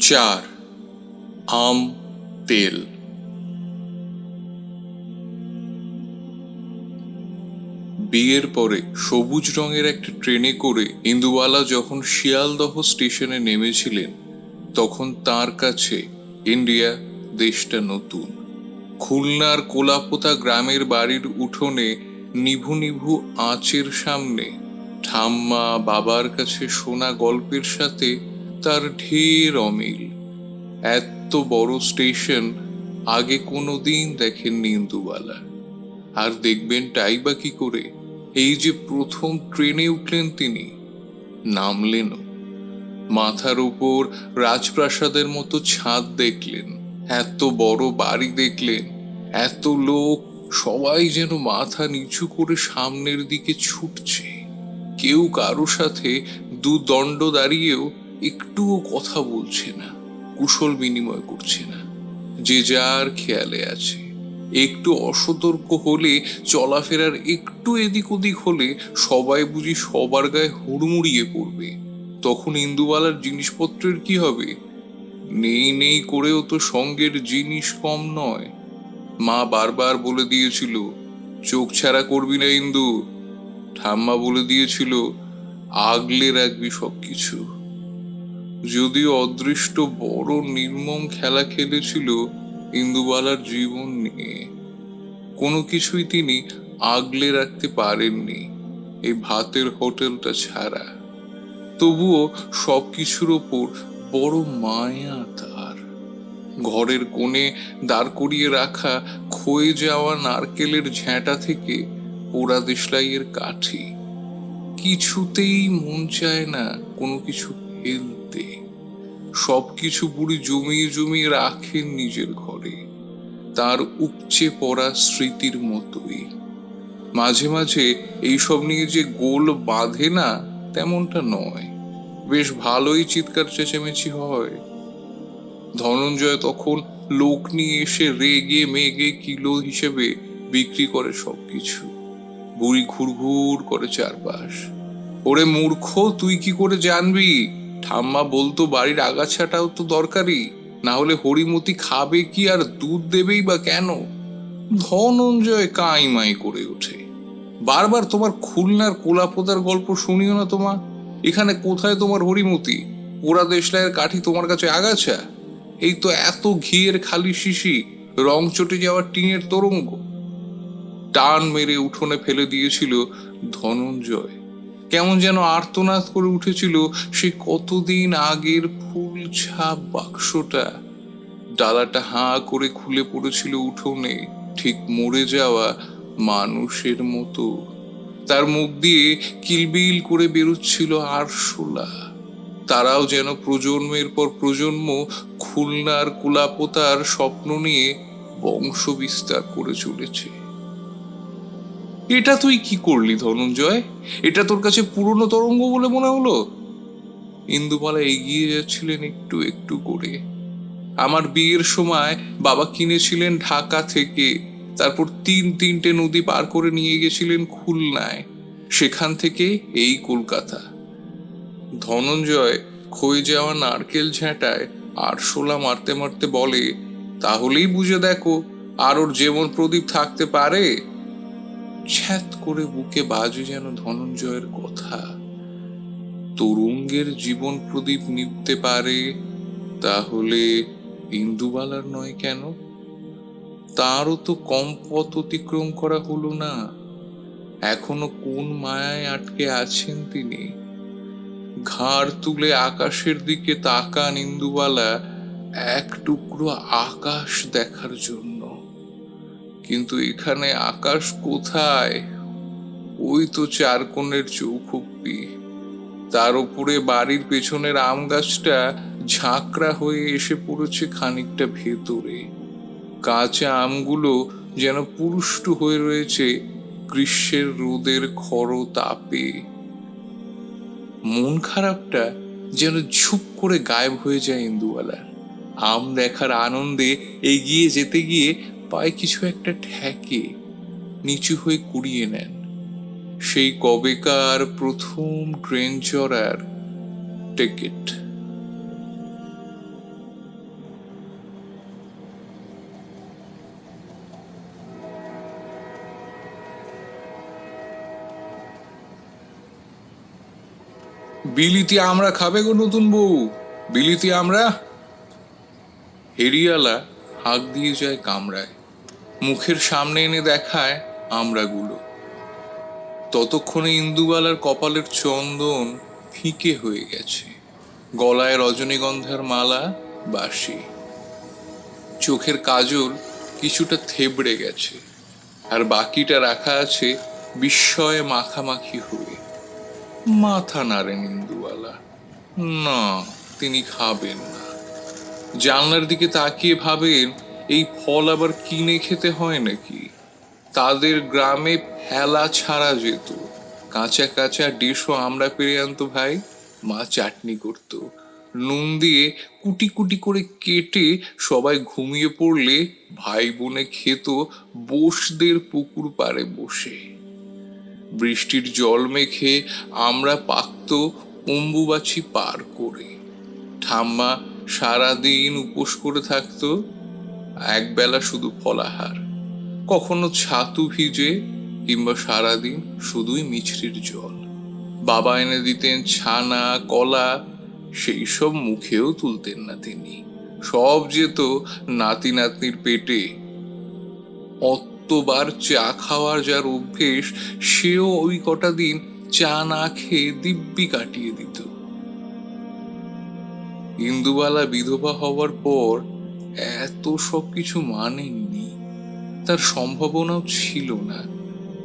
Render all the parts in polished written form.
4. আম তেল। বিয়ের পরে সবুজ রঙের একটা ট্রেনে করে ইন্দুবালা যখন শিয়ালদহ স্টেশনে নেমেছিলেন, তখন তার কাছে ইন্ডিয়া দেশটা নতুন। খুলনার কোলাপোতা গ্রামের বাড়ির উঠোনে নিভু নিভু আঁচের সামনে ঠাম্মা বাবার কাছে শোনা গল্পের সাথে তার ঢের অমিল। এত বড় স্টেশন আগে কোনোদিন দেখেননি ইন্দুবালা। আর দেখবেন টাই বা কি করে, এই যে প্রথম ট্রেনে উঠলেন তিনি, নামলেনও। মাথার উপর রাজপ্রাসাদের মতো ছাদ দেখলেন, এত বড় বাড়ি দেখলেন, এত লোক, সবাই যেন মাথা নিচু করে সামনের দিকে ছুটছে। কেউ কারো সাথে দুদণ্ড দাঁড়িয়েও একটুও কথা বলছে না, কুশল বিনিময় করছে না, যে যার খেয়ালে আছে। একটু অসতর্ক হলে, চলাফেরার একটু এদিক ওদিক হলে সবাই বুঝি সবার গায়ে হুড়মুড়িয়ে পড়বে। তখন ইন্দুবালার জিনিসপত্রের কি হবে? নেই নেই করেও তো সঙ্গের জিনিস কম নয়। মা বারবার বলে দিয়েছিল, চোখ ছাড়া করবি না ইন্দু। ঠাম্মা বলে দিয়েছিল, আগলে রাখবি সবকিছু। যদিও অদৃষ্ট বড় নির্মম খেলা খেলেছিল ইন্দুবালার জীবন নিয়ে, কোনো কিছুই তিনি আগলে রাখতে পারেননি, এই ভাতের হোটেলটা ছাড়া। তবুও সবকিছুর ওপর বড় মায়া তার। ঘরের কোণে দাঁড় করিয়ে রাখা ক্ষয়ে যাওয়া নারকেলের ঝ্যাঁটা থেকে পোড়া দেশলাইয়ের কাঠি, কিছুতেই মন চায় না কোনো কিছু ফেলতে। সবকিছু বুড়ি জমিয়ে জমিয়ে রাখেন নিজের ঘরে, তার উপচে পড়া স্মৃতির মতোই। মাঝে মাঝে এইসব নিয়ে যে গোল বাঁধে না, তেমনটা নয়, বেশ ভালোই চিৎকার চেঁচামেচি হয়। ধনঞ্জয় তখন লোক নিয়ে এসে রেগে মেগে কিলো হিসেবে বিক্রি করে সবকিছু। বুড়ি ঘুরঘুর করে চারপাশ। ওরে মূর্খ, তুই কি করে জানবি? ঠাম্মা বলতো বাড়ির আগাছাটাও তো দরকারি, না হলে হরিমতি খাবে কি আর দুধ দেবেই বা কেন? ধনঞ্জয় কাইমাই করে ওঠে। বারবার তোমার খুলনার কোলাপোতার গল্প শুনিও না তোমা। এখানে কোথায় তোমার হরিমতি? পোড়া দেশলাইয়ের কাঠি তোমার কাছে আগাছা? এই তো এত ঘিয়ের খালি শিশি, রং চটে যাওয়ার টিনের তরঙ্গ। টান মেরে উঠোনে ফেলে দিয়েছিল ধনঞ্জয়। কেমন যেন আর্তনাদ করে উঠেছিল সে কতদিন আগের ফুল ছাপ বাক্সটা। ডালাটা হাঁ করে খুলে পড়েছিল উঠোনে, ঠিক মরে যাওয়া মানুষের মতো। তার মুখ দিয়ে কিলবিল করে বেরোচ্ছিল আরশোলা। তারাও যেন প্রজন্মের পর প্রজন্ম খুলনার কুলাপোতার স্বপ্ন নিয়ে বংশ বিস্তার করে চলেছে। এটা তুই কি করলি ধনঞ্জয়? এটা তোর কাছে পুরনো তরঙ্গ বলে মনে হলো? ইন্দুবালা এগিয়ে যাচ্ছিলেন একটু একটু করে। আমার বিয়ের সময় বাবা কিনেছিলেন ঢাকা থেকে, তারপর তিনটে নদী পার করে নিয়ে গেছিলেন খুলনায়, সেখান থেকে এই কলকাতা। ধনঞ্জয় ক্ষয়ে যাওয়া নারকেল ঝাঁটায় আরশোলা মারতে মারতে বলে, তাহলেই বুঝে দেখো আর ওর যেমন প্রদীপ থাকতে পারে। ছ্যাত করে বুকে বাজে যেন ধনঞ্জয়ের কথা। তরুঙ্গের জীবন প্রদীপ নিভতে পারে, তাহলে ইন্দুবালার নয় কেন? তারও তো কম পথ অতিক্রম করা হলো না। এখনো কোন মায়ায় আটকে আছেন তিনি। ঘাড় তুলে আকাশের দিকে তাকান ইন্দুবালা, এক টুকরো আকাশ দেখার জন্য। কিন্তু এখানে আকাশ কোথায়? ওই তো চারকোণের চৌখুপ্পি, তার উপরে বাড়ির পেছনের আম গাছটা ঝাঁকড়া হয়ে এসে পড়েছে খানিকটা ভেতরে। কাঁচা আমগুলো যেন পুরুষ্টু হয়ে রয়েছে গ্রীষ্মের রোদের খর তাপে। মন খারাপটা যেন ঝুপ করে গায়েব হয়ে যায় ইন্দুবালার। আম দেখার আনন্দে এগিয়ে যেতে গিয়ে পায়ে কিছু একটা ঠেকে, নিচু হয়ে কুড়িয়ে নেন। সেই কবেকার প্রথম ট্রেন চড়ার টিকিট। বিলিতি আমরা খাবে গো নতুন বউ, বিলিতি আমরা। হেরিয়ালা হাঁক দিয়ে যায় কামরায়, মুখের সামনে এনে দেখায় আমড়াগুলো। ততক্ষণে ইন্দুবালার কপালের চন্দন ফিকে হয়ে গেছে, গলায় রজনীগন্ধার মালা বাসি, চোখের কাজল কিছুটা থেবড়ে গেছে, আর বাকিটা রাখা আছে বিস্ময়ে মাখামাখি হয়ে। মাথা নাড়েন ইন্দুবালা, না তিনি খাবেন না। জানলার দিকে তাকিয়ে ভাবেন এই ফল আবার কিনে খেতে হয় নাকি। তাদের গ্রামে ফেলা ছাড়া যেত, কাঁচা কাঁচা ডিশও আমরা পেরে আনতো ভাই, মা চাটনি করত, নুন দিয়ে কুটি কুটি করে কেটে সবাই ঘুমিয়ে পড়লে ভাই বোনে খেত বোসদের পুকুর পাড়ে বসে। বৃষ্টির জল মেখে আমরা পাকত অম্বুবাচি পার করে। ঠাম্মা সারাদিন উপোস করে থাকতো, একবেলা শুধু ফলাহার, কখনো ছাতু ভিজে, কিংবা সারাদিন শুধুই মিছরির জল। বাবা এনে দিতেন ছানা কলা, সেই সব মুখেও তুলতেন না তিনি, সব যেত নাতি নাতনির পেটে। অতবার চা খাওয়ার যার অভ্যেস, সেও ওই কটা দিন চা না খেয়ে দিব্যি কাটিয়ে দিত। ইন্দুবালা বিধবা হওয়ার পর এত সবকিছু মানেননি, তার সম্ভাবনাও ছিল না,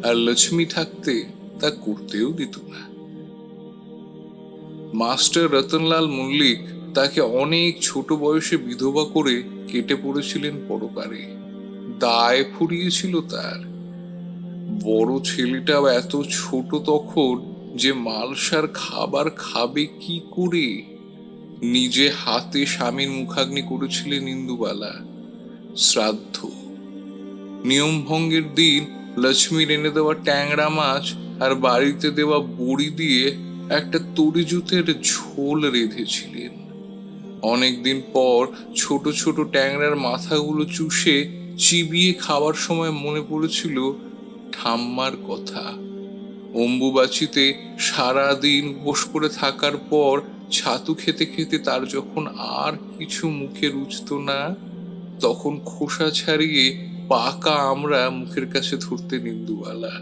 আর লক্ষ্মী থাকতে তা করতেও দিত না। মাস্টার রতনলাল মল্লিক তাকে অনেক ছোট বয়সে বিধবা করে কেটে পড়েছিলেন পরপারে। দায় ফুরিয়েছিল তার। বড় ছেলেটাও এত ছোট তখন যে মালসার খাবার খাবে কি করে। নিজে হাতে স্বামীর মুখাগ্নি করেছিলেন ইন্দুবালা। শ্রাদ্ধ, নিয়ম ভঙ্গের দিন লক্ষ্মীর এনে দেওয়া ট্যাংরা মাছ আর বাড়িতে দেওয়া বড়ি দিয়ে একটা তরিজুতের ঝোল রেঁধেছিলেন। অনেকদিন পর ছোট ছোট ট্যাংরার মাথাগুলো চুষে চিবিয়ে খাওয়ার সময় মনে পড়েছিল ঠাম্মার কথা। অম্বুবাচিতে সারাদিন উপোস করে থাকার পর ছাতু খেতে খেতে তার যখন আর কিছু মুখে রুচত না, তখন খোসা ছাড়িয়ে পাকা আমরা মুখের কাছে ধরতে ইন্দুবালা।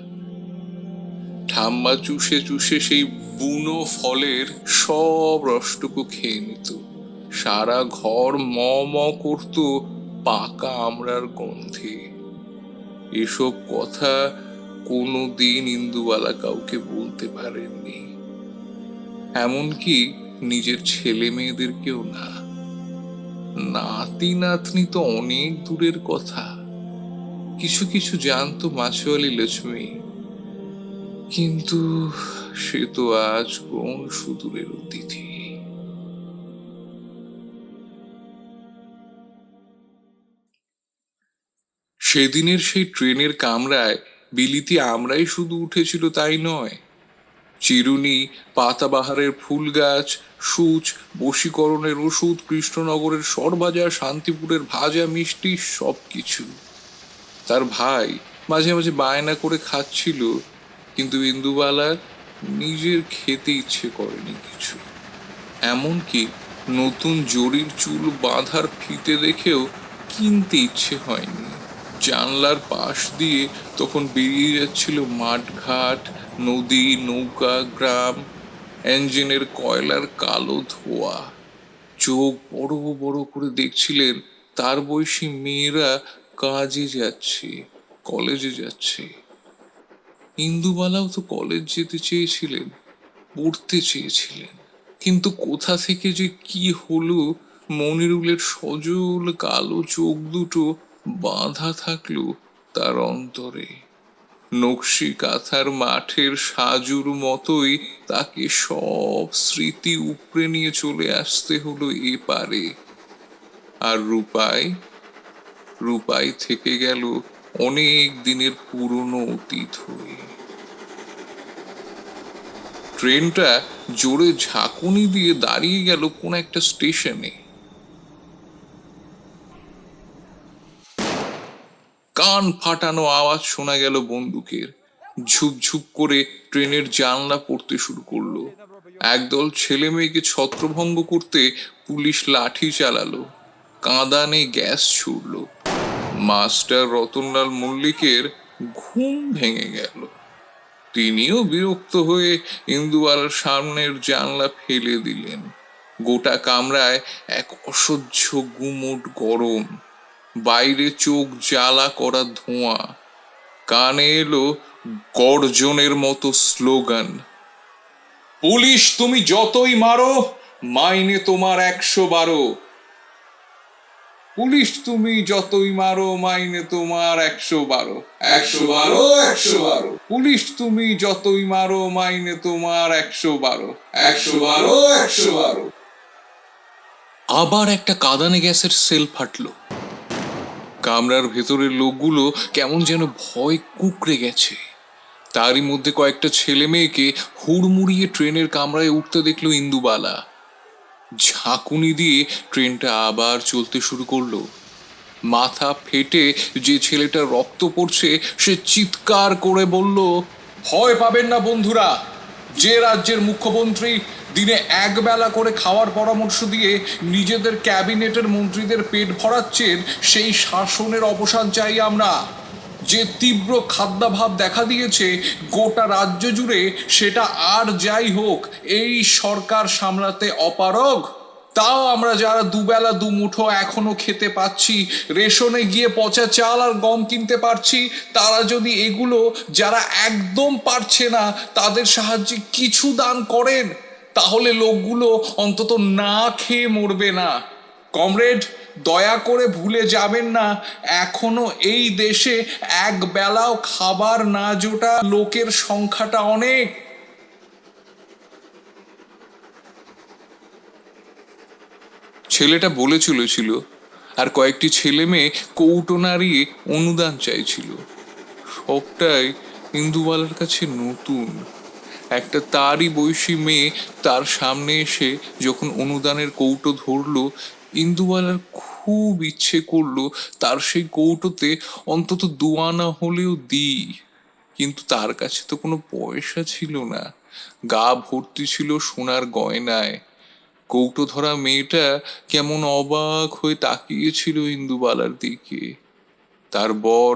ঠাম্মা চুষে চুষে সেই বুনো ফলের সব রসটুকু খেয়ে নিত, সারা ঘর ম ম করত পাকা আমড়ার গন্ধে। এসব কথা কোনো দিন ইন্দুবালা কাউকে বলতে পারেননি, এমনকি নিজের ছেলে মেয়েদেরকেও না। নাতি নাতনি তো অনেক দূরের কথা, কিছু কিছু জানতো মাছওয়ালি লক্ষ্মী, কিন্তু সে তো আজ কোন সুদূরের অতিথি। সেদিনের সেই ট্রেনের কামরায় বিলিতি আমরাই শুধু উঠেছিল তাই নয়, চিরুনি, পাতাবাহারের ফুল গাছ, সূচ, বশীকরণের ওষুধ, কৃষ্ণনগরের সরভাজা, শান্তিপুরের ভাজা মিষ্টি, সবকিছু। তার ভাই মাঝে মাঝে বায়না করে খাচ্ছিল, কিন্তু ইন্দুবালার নিজের খেতে ইচ্ছে করেনি কিছু। এমনকি নতুন জরির চুল বাঁধার ফিতে দেখেও কিনতে ইচ্ছে হয়নি। জানলার পাশ দিয়ে তখন বেরিয়ে যাচ্ছিল মাঠঘাট, নদী, নৌকা, গ্রাম, ইঞ্জিনের কয়লার কালো ধোঁয়া। চোখ বড় বড় করে দেখছিলেন তার বয়সী মেয়েরা কাজে যাচ্ছে, কলেজে যাচ্ছে। ইন্দুবালাও তো কলেজ যেতে চেয়েছিলেন, পড়তে চেয়েছিলেন, কিন্তু কোথা থেকে যে কি হলো, মনিরুলের সজল কালো চোখ দুটো বাঁধা থাকলো তার অন্তরে। নকশি কাঁথার মাঠের সাজুর মতোই তাকে সব স্মৃতি উপড়ে নিয়ে চলে আসতে হলো এপারে। আর রূপাই, রূপাই থেকে গেল অনেক দিনের পুরনো অতীত হয়ে। ট্রেনটা জোরে ঝাঁকুনি দিয়ে দাঁড়িয়ে গেল কোন একটা স্টেশনে। কান ফাটানো আওয়াজ শোনা গেল বন্দুকের, ঝুপঝুপ করে ট্রেনের জানলা পড়তে শুরু করলো। একদল ছেলে মেয়েকে ছত্রভঙ্গ করতে পুলিশ লাঠি চালালো, কাঁদানে গ্যাস ছুড়লো। মাস্টার রতনলাল মল্লিকের ঘুম ভেঙে গেল। তিনিও বিরক্ত হয়ে ইন্দুবালার সামনের জানলা ফেলে দিলেন। গোটা কামরায় এক অসহ্য গুমোট গরম, বাইরে চোখ জ্বালা করা ধোঁয়া, কানে এলো গর্জনের মতো স্লোগান, পুলিশ তুমি যতই মারো, মাইনে তোমার 112। পুলিশ তুমি যতই মারো, মাইনে তোমার 112। 112, 112। পুলিশ তুমি যতই মারো, মাইনে তোমার 112। 112, 112। আবার একটা কাঁদানে গ্যাসের সেল ফাটলো। কামরার ভেতরের লোকগুলো কেমন যেন ভয় কুঁকড়ে গেছে। তারই মধ্যে কয়েকটা ছেলে মেয়েকে হুড়মুড়িয়ে ট্রেনের কামরায় উঠতে দেখলো ইন্দুবালা। ঝাঁকুনি দিয়ে ট্রেনটা আবার চলতে শুরু করলো। মাথা ফেটে যে ছেলেটা রক্ত পড়ছে সে চিৎকার করে বলল, ভয় পাবেন না বন্ধুরা, যে রাজ্যের মুখ্যমন্ত্রী দিনে একবেলা করে খাওয়ার পরামর্শ দিয়ে নিজেদের ক্যাবিনেটের মন্ত্রীদের পেট ভরাচ্ছেন, সেই শাসনের অবসান চাই আমরা। যে তীব্র খাদ্যাভাব দেখা দিয়েছে গোটা রাজ্য জুড়ে, সেটা আর যাই হোক এই সরকার সামলাতে অপারগ। তাও আমরা যারা দুবেলা দুমুঠো এখনো খেতে পাচ্ছি, রেশনে গিয়ে পচা চাল আর গম কিনতে পারছি, তারা যদি এগুলো যারা একদম পারছে না তাদের সাহায্যে কিছু দান করেন, তাহলে লোকগুলো অন্তত না খেয়ে মরবে না। কমরেড, দয়া করে ভুলে যাবেন না, এখনো এই দেশে এক বেলাও খাবার না জোটা লোকের সংখ্যাটা অনেক। ছেলেটা বলে চলেছিল, আর কয়েকটি ছেলে মেয়ে কৌটো নাড়িয়ে অনুদান চাইছিল। সবটাই ইন্দুবালার কাছে নতুন। একটা তারই বয়সী মেয়ে তার সামনে এসে যখন অনুদানের কৌটো ধরলো, ইন্দুবালার খুব ইচ্ছে করলো তার সেই কৌটোতে অন্তত 2 আনা হলেও দিই, কিন্তু তার কাছে তো কোনো পয়সা ছিল না। গা ভর্তি ছিল সোনার গয়নায়। কৌটো ধরা মেয়েটা কেমন অবাক হয়ে তাকিয়েছিল ইন্দুবালার দিকে। তার বর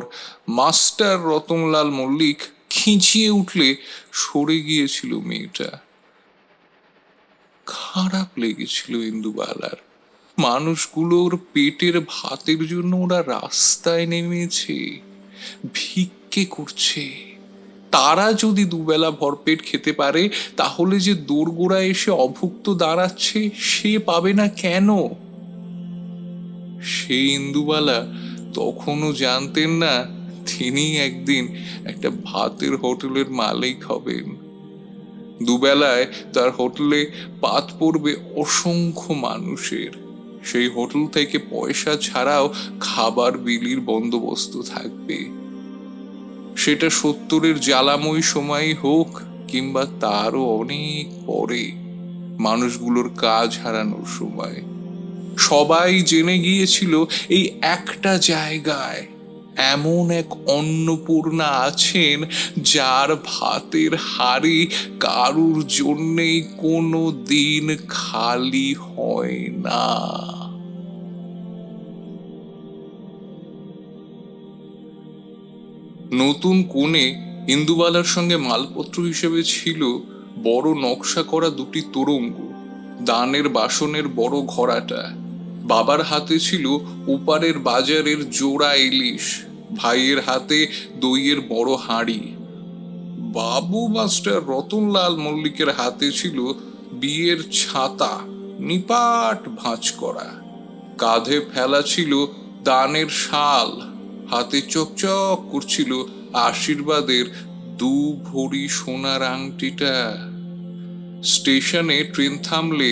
মাস্টার রতনলাল মল্লিক খিঁচিয়ে উঠলে সরে গিয়েছিল মেয়েটা। খারাপ লেগেছিল ইন্দুবালার। মানুষগুলোর পেটের ভাতের জন্য ওরা রাস্তায় নেমেছে, ভিক্ষে করছে। তারা যদি দুবেলা ভরপেট খেতে পারে, তাহলে যে দোরগোড়ায় এসে অভুক্ত দাঁড়াচ্ছে সে পাবে না কেন? সেই ইন্দুবালা তখনও জানতেন না তিনি একদিন একটা ভাতের হোটেলের মালিক হবেন। দুবেলায় তার হোটেলে পাত পড়বে অসংখ্য মানুষের। সেই হোটেল থেকে পয়সা ছাড়াও খাবার বিলির বন্দোবস্ত থাকবে। সেটা 70-এর জ্বালাময় সময় হোক কিংবা তারও অনেক পরে, মানুষগুলোর কাজ হারানোর সময়। সবাই জেনে গিয়েছিল এই একটা জায়গায় এমন এক অন্নপূর্ণা আছেন যার ভাতের হাড়ি কারুর জন্যেই কোনো দিন খালি হয় না। নতুন কোণে ইন্দুবালার সঙ্গে মালপত্র হিসেবে ছিল বড় নকশা করা 2টি তোরঙ্গ, দানের বাসনের বড় ঘড়াটা। বাবার হাতে ছিল ওপারের বাজারের জোড়া ইলিশ, ভাইয়ের হাতে দইয়ের বড় হাঁড়ি। বাবু মাস্টার রতনলাল মল্লিকের হাতে ছিল বিয়ের ছাতা, নিপাট ভাঁজ করা। কাঁধে ফেলা ছিল দানের শাল, হাতে চকচক করছিল আশীর্বাদের 2 ভরি সোনার আংটিটা। স্টেশনে ট্রেন থামলে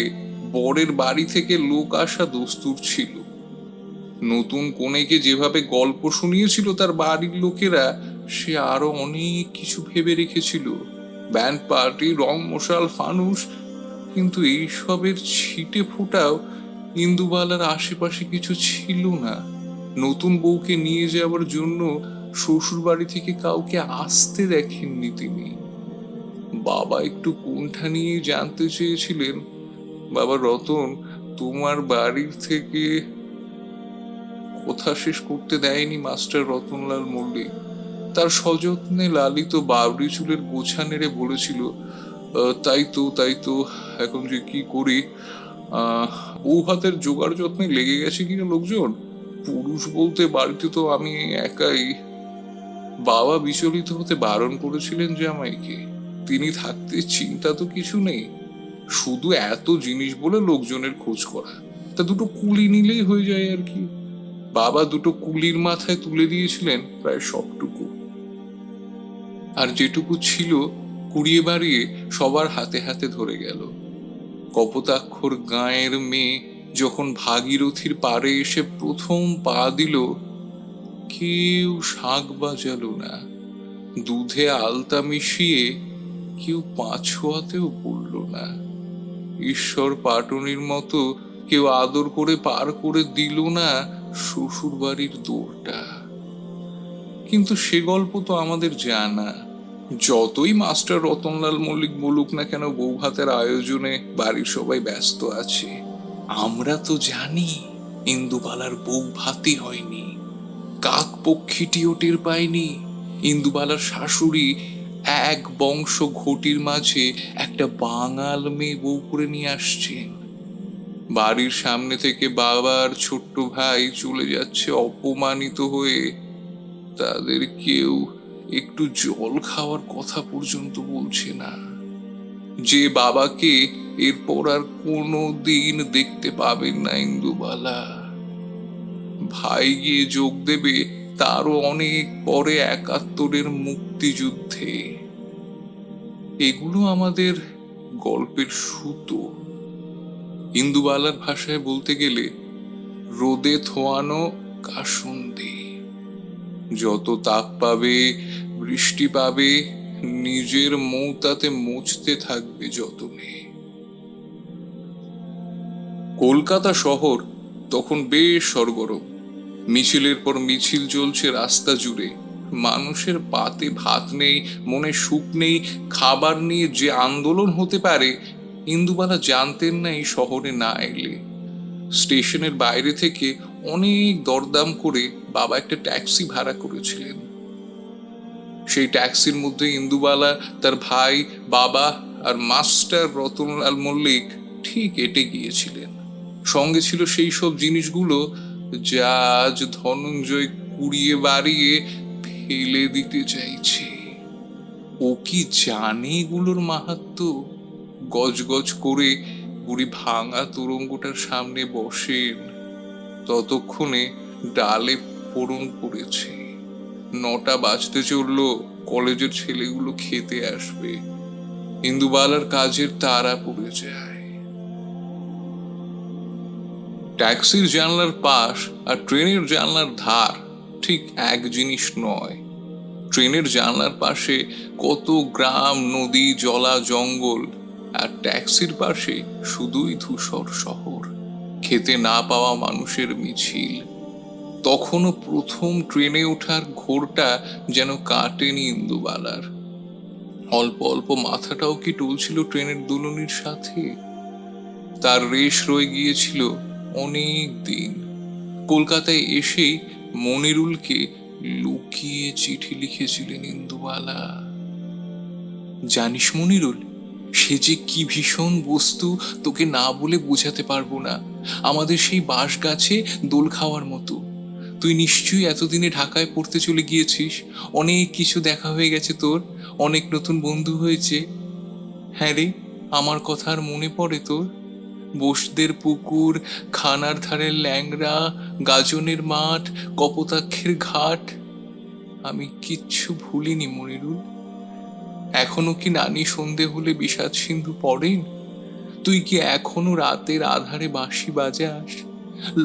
বরের বাড়ি থেকে লোক আসা দস্তুর ছিল। নতুন কনেকে যেভাবে গল্প শুনিয়েছিল তার বাড়ির লোকেরা, সে আরো অনেক কিছু ভেবে রেখেছিল, ব্যান্ড পার্টি, রং মশাল, ফানুস, কিন্তু এইসবের ছিটে ফোটাও ইন্দুবালার আশেপাশে কিছু ছিল না। নতুন বউকে নিয়ে যাওয়ার জন্য শ্বশুর বাড়ি থেকে কাউকে আসতে দেখেননি তিনি। বাবা একটু কুণ্ঠা নিয়ে জানতে চেয়েছিলেন, বাবা রতন, তোমার বাড়ির থেকে কথা শেষ করতে দেয়নি মাস্টার রতনলাল মল্লিক। তার সযত্নে লালিত বাবরি চুলের গোছা নেড়ে বলেছিল, তাই তো এখন যে কি করি, বউ ভাতের জোগাড় যত্নে লেগে গেছে কিনা লোকজন। পুরুষ বলতে বাড়িতে তো আমি একাই। বাবা বিচলিত হতে বারণ করেছিলেন জামাইকে। তিনি থাকতে চিন্তা তো কিছু নেই, শুধু এত জিনিস বলে লোকজনের খোঁজ করা, তা দুটো কুলি নিলেই হয়ে যায় আর কি। বাবা দুটো কুলির মাথায় তুলে দিয়েছিলেন প্রায় সবটুকু, আর যেটুকু ছিল কুড়িয়ে বাড়িয়ে সবার হাতে হাতে ধরে গেল। কপোতাক্ষর গাঁয়ের মেয়ে যখন ভাগীরথীর পাড়ে এসে প্রথম পা দিল, কেউ শাঁখ বাজালো না, দুধে আলতা মিশিয়ে কেউ পাঁছোয়াতেও পড়ল না, ঈশ্বর পাটনির মতো কেউ আদর করে পার করে দিল না শ্বশুর বাড়ির দোরটা। কিন্তু সে গল্প তো আমাদের জানা। যতই মাস্টার রতনলাল মল্লিক বলুক না কেন বউ ভাতের আয়োজনে বাড়ির সবাই ব্যস্ত আছে, আমরা তো জানি ইন্দুবালার বউ ভাতই হয়নি। কাক পক্ষীটিও টের পায়নি ইন্দুবালার শাশুড়ি এক বংশ ঘটির মাঝে একটা বাঙাল মেয়ে বউ করে নিয়ে আসছেন। বাড়ির সামনে থেকে বাবার ছোট্ট ভাই চলে যাচ্ছে অপমানিত হয়ে, তাদের কেউ একটু জল খাওয়ার কথা পর্যন্ত বলছে না। যে বাবাকে এরপর আর কোনো দিন দেখতে পাবেন না ইন্দুবালা। ভাই গিয়ে যোগ দেবে তারও অনেক পরে ৭১-এর মুক্তিযুদ্ধে। এগুলো আমাদের গল্পের সুতো। ইন্দুবালার ভাষায় বলতে গেলে রোদে থোয়ানো কাসুন্দি। যত তাপ পাবে, বৃষ্টি পাবে, নিজের মৌতাতে মুছতে থাকবে যতনে। কলকাতা শহর তখন বেশ সরগরম। মিছিলের পর মিছিল চলছে রাস্তা জুড়ে। মানুষের পাতে ভাত নেই, মনে সুখ নেই, খাবার নিয়ে যে আন্দোলন হতে পারে ইন্দুবালা জানতেন না এই শহরে না এলে। স্টেশনের বাইরে থেকে অনেক দরদাম করে বাবা একটা ট্যাক্সি ভাড়া করেছিলেন। সেই ট্যাক্সির মধ্যে ইন্দুবালা, তার ভাই, বাবা আর মাস্টার রতনলাল মল্লিক ঠিক এটে গিয়েছিলেন। সঙ্গে ছিল সেই সব জিনিসগুলো যা আজ ধনঞ্জয় কুড়িয়ে বাড়িয়ে ফেলে দিতে চাইছে। ও কি জানে এগুলোর মাহাত্ম্য? গজ গজ করে বুড়ি ভাঙা তোরঙ্গটার সামনে বসেন। ততক্ষণে ডালে ফোড়ন পড়েছে, ৯টা বাজতে চলল, কলেজের ছেলেগুলো খেতে আসবে। ইন্দুবালার কাজের তাড়া পড়ে যায়। ট্যাক্সির জানলার পাশ আর ট্রেনের জানলার ধার ঠিক এক জিনিস নয়। ট্রেনের জানলার পাশে কত গ্রাম, নদী, জলা, জঙ্গল, আর ট্যাক্সির পাশে শুধুই ধূসর শহর, খেতে না পাওয়া মানুষের মিছিল। তখনও প্রথম ট্রেনে ওঠার ঘোরটা যেন কাটেনি ইন্দুবালার। অল্প অল্প মাথাটাও কি টলছিল ট্রেনের দুলুনির সাথে। তার রেশ রয়ে গিয়েছিল অনেক দিন। কলকাতায় এসেই মনিরুলকে লুকিয়ে চিঠি লিখেছিলেন ইন্দুবালা। জানিস মনিরুল, সে যে কি ভীষণ বস্তু তোকে না বলে বোঝাতে পারবো না। আমাদের সেই বাঁশ গাছে দোল খাওয়ার মতো। তুই নিশ্চয়ই এতদিনে ঢাকায় পড়তে চলে গিয়েছিস, অনেক কিছু দেখা হয়ে গেছে তোর, অনেক নতুন বন্ধু হয়েছে। হ্যাঁ রে, আমার কথা আর মনে পড়ে তোর? বোসদের পুকুর, খানার ধারের ল্যাংড়া, গাজনের মাঠ, কপোতাক্ষের ঘাট, আমি কিচ্ছু ভুলিনি মনিরুল। এখনো কি নানি সন্ধে হলে বিষাদ সিন্ধু পড়েন? তুই কি এখনো রাতের আধারে বাঁশি বাজাস,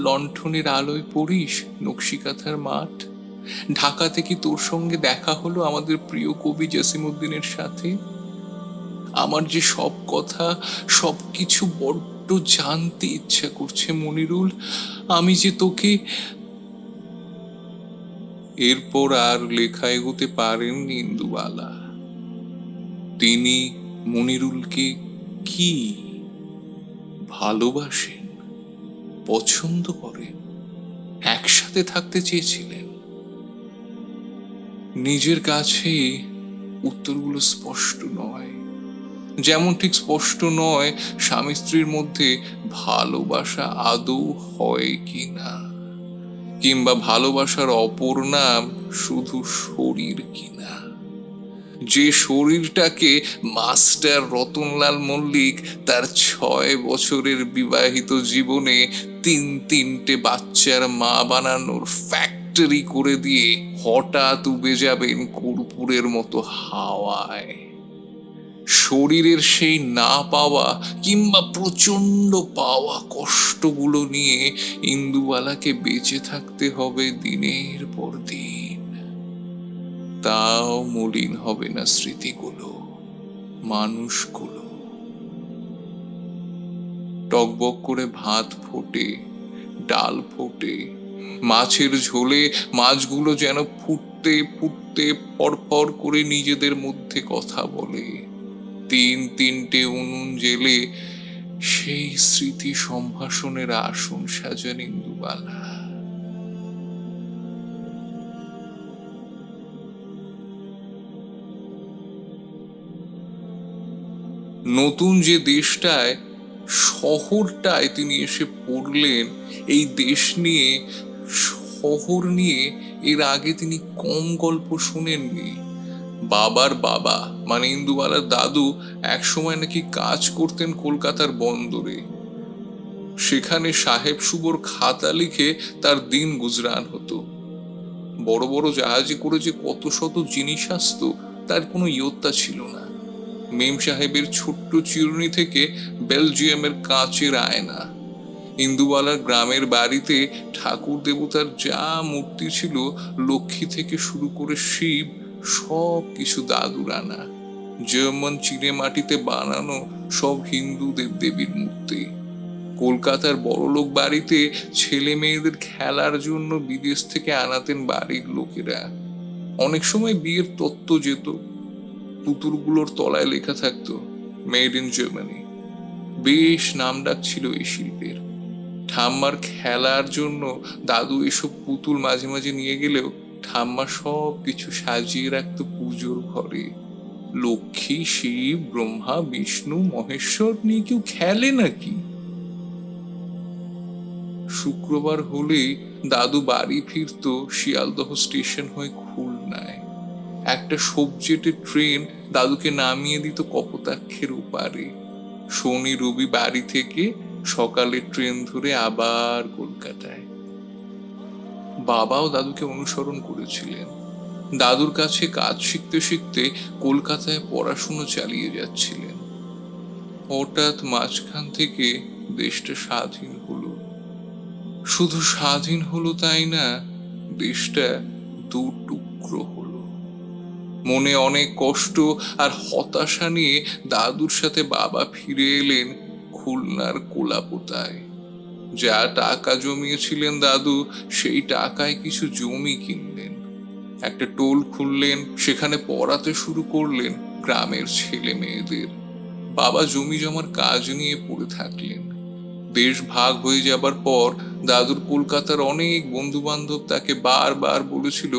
লণ্ঠনের আলোয় পড়িস নকশিকাঁথার মাঠ? ঢাকাতে কি তোর সঙ্গে দেখা হলো আমাদের প্রিয় কবি জসিমউদ্দিনের সাথে? আমার যে সব কথা, সব কিছু বড্ড জানতে ইচ্ছা করছে মনিরুল। আমি যে তোকে... এরপর আর লেখা এগোতে পারেননি ইন্দুবালা। তিনি মনিরুলকে কি ভালোবাসেন, পছন্দ করেন, একসাথে থাকতে চেয়েছিলেন? নিজের কাছে উত্তরগুলো স্পষ্ট নয়, যেমন ঠিক স্পষ্ট নয় স্বামী স্ত্রীর মধ্যে ভালোবাসা আদৌ হয় কিনা, কিংবা ভালোবাসার অপর নাম শুধু শরীর কিনা। যে শরীরটাকে মাস্টার রতনলাল মল্লিক তার 6 বছরের বিবাহিত জীবনে তিনটে বাচ্চার মা বানানোর ফ্যাক্টরি করে দিয়ে হঠাৎ উবে যাবেন কর্পূরের মতো হাওয়ায়। শরীরের সেই না পাওয়া কিংবা প্রচন্ড পাওয়া কষ্টগুলো নিয়ে ইন্দুবালাকে বেঁচে থাকতে হবে দিনের পর দিন। তাও মলিন হবে না স্মৃতিগুলো, মানুষগুলো। টকবক করে ভাত ফোটে, ডাল ফোটে, মাছের ঝোলে মাছগুলো যেন ফুটতে ফুটতে ফরফর করে নিজেদের মধ্যে কথা বলে। তিনটে উনুন জেলে সেই স্মৃতি সম্ভাষণের আসন সাজান ইন্দুবালা। নতুন যে দেশটায়, শহরটায় তিনি এসে পড়লেন, এই দেশ নিয়ে, শহর নিয়ে এর আগে তিনি কম গল্প শুনেননি। বাবার বাবা মানে ইন্দুবালার দাদু একসময় নাকি কাজ করতেন কলকাতার বন্দরে। সেখানে সাহেব সুবোর খাতা লিখে তার দিন গুজরান হতো। বড় বড় জাহাজে করে যে কত শত জিনিস আসতো তার কোনো ইয়ত্তা ছিল না। মেম সাহেবের ছোট্ট চিরুনি থেকে বেলজিয়ামের কাঁচের আয়না, ইন্দুবালার গ্রামের বাড়িতে ঠাকুর দেবতার যা মূর্তি ছিল, লক্ষ্মী থেকে শুরু করে শিব, সব কিছু দাদুর আনা। জার্মান চিনে মাটিতে বানানো সব হিন্দু দেবদেবীর মূর্তি। কলকাতার বড়লোক বাড়িতে ছেলে মেয়েদের খেলার জন্য বিদেশ থেকে আনাতেন বাড়ির লোকেরা। অনেক সময় বিয়ের তত্ত্ব যেত, পুতুলগুলোর তলায় লেখা থাকতো মেড ইন জার্মানি। বেশ নামডাক ছিল এই শিল্পের। ঠাম্মার খেলার জন্য দাদু এসব পুতুল মাঝে মাঝে নিয়ে গেলেও ঠাম্মা সব কিছু সাজিয়ে রাখতো পুজোর ঘরে। লক্ষ্মী, শিব, ব্রহ্মা, বিষ্ণু, মহেশ্বর নিয়ে কেউ খেলে নাকি? শুক্রবার হলেই দাদু বাড়ি ফিরতো শিয়ালদহ স্টেশন হয়ে খুলনায়। একটা সবজেটের ট্রেন দাদুকে নামিয়ে দিত কপোতাক্ষের ওপারে। শনি রবি বাড়ি থেকে সকালে ট্রেন ধরে আবার কলকাতায়। বাবাও দাদুকে অনুসরণ করেছিলেন। দাদুর কাছে কাজ শিখতে শিখতে কলকাতায় পড়াশুনো চালিয়ে যাচ্ছিলেন। হঠাৎ মাঝখান থেকে দেশটা স্বাধীন হলো। শুধু স্বাধীন হলো তাই না, দেশটা দু টুকরো হলো। মনে অনেক কষ্ট আর হতাশা নিয়ে দাদুর সাথে বাবা ফিরে এলেন খুলনার কোলাপোতায়। যা টাকা জমিয়েছিলেন দাদু, সেই টাকায় কিছু জমি কিনলেন, একটা টোল খুললেন, সেখানে পড়াতে শুরু করলেন গ্রামের ছেলে মেয়েদের। বাবা জমি জমার কাজ নিয়ে পড়ে থাকলেন। দেশ ভাগ হয়ে যাবার পর দাদুর কলকাতার অনেক বন্ধু বান্ধব তাকে বারবার বলেছিল